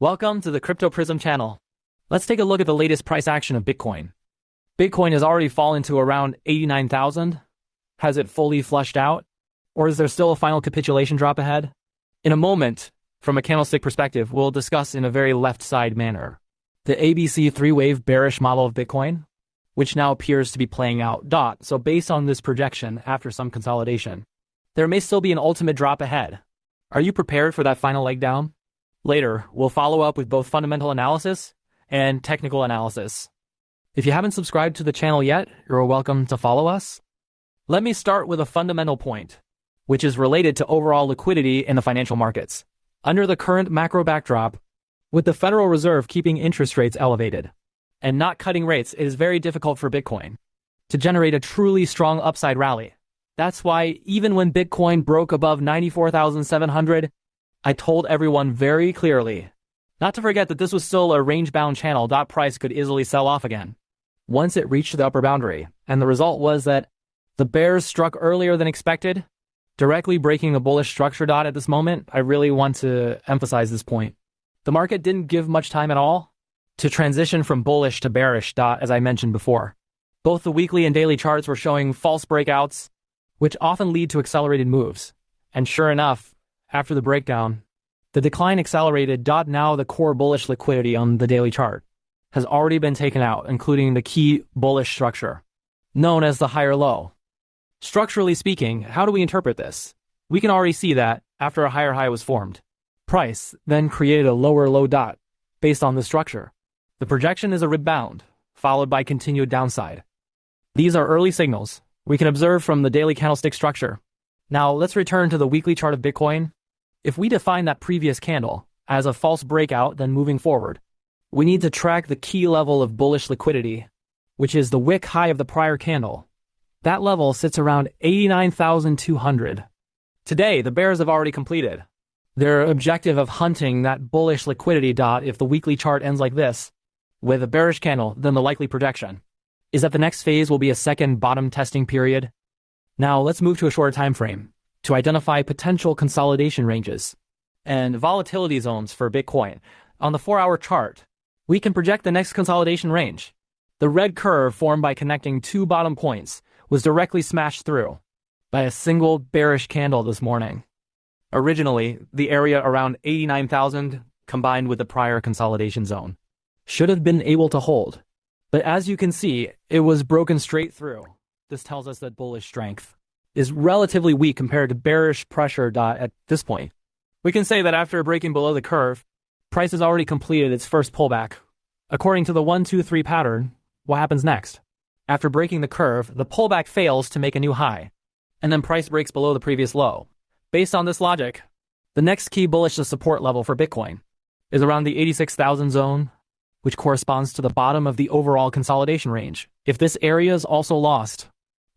Welcome to the Crypto Prism channel. Let's take a look at the latest price action of Bitcoin. Bitcoin has already fallen to around 89,000. Has it fully flushed out? Or is there still a final capitulation drop ahead? In a moment, from a candlestick perspective, we'll discuss in a very left side manner the ABC three-wave bearish model of Bitcoin, which now appears to be playing out. So based on this projection, after some consolidation, there may still be an ultimate drop ahead. Are you prepared for that final leg down? Later, we'll follow up with both fundamental analysis and technical analysis. If you haven't subscribed to the channel yet, you're welcome to follow us. Let me start with a fundamental point, which is related to overall liquidity in the financial markets. Under the current macro backdrop, with the Federal Reserve keeping interest rates elevated and not cutting rates, it is very difficult for Bitcoin to generate a truly strong upside rally. That's why even when Bitcoin broke above 94,700, I told everyone very clearly not to forget that this was still a range-bound channel. Price could easily sell off again once it reached the upper boundary, and the result was that the bears struck earlier than expected, directly breaking the bullish structure. At this moment, I really want to emphasize this point. The market didn't give much time at all to transition from bullish to bearish. As I mentioned before, both the weekly and daily charts were showing false breakouts, which often lead to accelerated moves. And sure enough, after the breakdown, the decline accelerated. Now the core bullish liquidity on the daily chart has already been taken out, including the key bullish structure, known as the higher low. Structurally speaking, how do we interpret this? We can already see that after a higher high was formed, price then created a lower low. Based on the structure, the projection is a rebound, followed by continued downside. These are early signals we can observe from the daily candlestick structure. Now let's return to the weekly chart of Bitcoin. If we define that previous candle as a false breakout, then moving forward, we need to track the key level of bullish liquidity, which is the wick high of the prior candle. That level sits around 89,200. Today, the bears have already completed their objective of hunting that bullish liquidity. If the weekly chart ends like this, with a bearish candle, then the likely projection is that the next phase will be a second bottom testing period. Now let's move to a shorter time frame to identify potential consolidation ranges and volatility zones for Bitcoin. On the 4-hour chart, we can project the next consolidation range. The red curve formed by connecting two bottom points was directly smashed through by a single bearish candle this morning. Originally, the area around 89,000 combined with the prior consolidation zone should have been able to hold. But as you can see, it was broken straight through. This tells us that bullish strength is relatively weak compared to bearish pressure. At this point, we can say that after breaking below the curve, price has already completed its first pullback. According to the 1-2-3 pattern, what happens next? After breaking the curve, the pullback fails to make a new high, and then price breaks below the previous low. Based on this logic, the next key bullish support level for Bitcoin is around the 86,000 zone, which corresponds to the bottom of the overall consolidation range. If this area is also lost,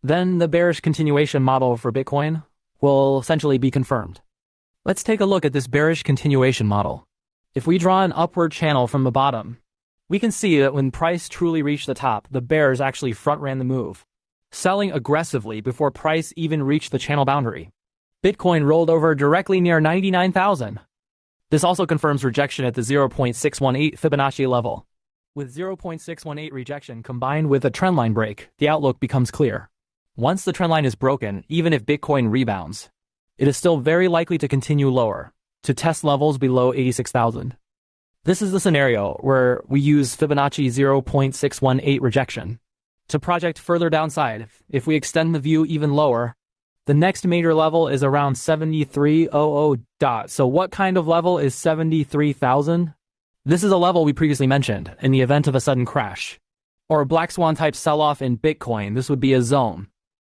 then the bearish continuation model for Bitcoin will essentially be confirmed. Let's take a look at this bearish continuation model. If we draw an upward channel from the bottom, we can see that when price truly reached the top, the bears actually front-ran the move, selling aggressively before price even reached the channel boundary. Bitcoin rolled over directly near 99,000. This also confirms rejection at the 0.618 Fibonacci level. With 0.618 rejection combined with a trendline break, the outlook becomes clear. Once the trendline is broken, even if Bitcoin rebounds, it is still very likely to continue lower, to test levels below 86,000. This is the scenario where we use Fibonacci 0.618 rejection to project further downside. If we extend the view even lower, the next major level is around 7300. So what kind of level is 73,000? This is a level we previously mentioned in the event of a sudden crash or a black swan type sell-off in Bitcoin. This would be a zone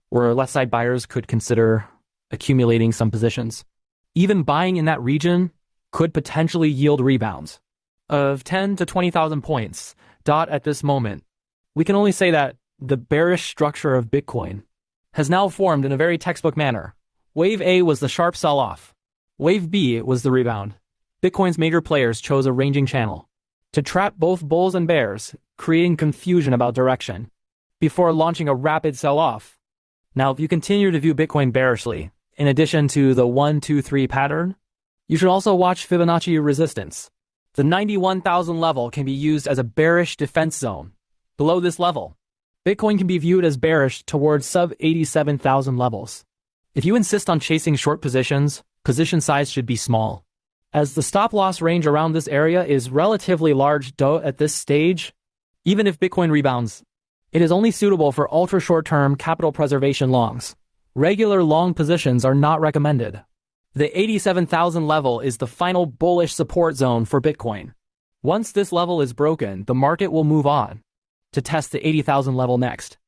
where left side buyers could consider accumulating some positions. Even buying in that region could potentially yield rebounds of 10 to 20,000 points. At this moment, we can only say that the bearish structure of Bitcoin has now formed in a very textbook manner. Wave A was the sharp sell-off. Wave B was the rebound. Bitcoin's major players chose a ranging channel to trap both bulls and bears, creating confusion about direction before launching a rapid sell-off. Now, if you continue to view Bitcoin bearishly, in addition to the 1-2-3 pattern, you should also watch Fibonacci resistance. The 91,000 level can be used as a bearish defense zone. Below this level, Bitcoin can be viewed as bearish towards sub-87,000 levels. If you insist on chasing short positions, position size should be small, as the stop-loss range around this area is relatively large at this stage. Even if Bitcoin rebounds, it is only suitable for ultra-short-term capital preservation longs. Regular long positions are not recommended. The 87,000 level is the final bullish support zone for Bitcoin. Once this level is broken, the market will move on to test the 80,000 level next.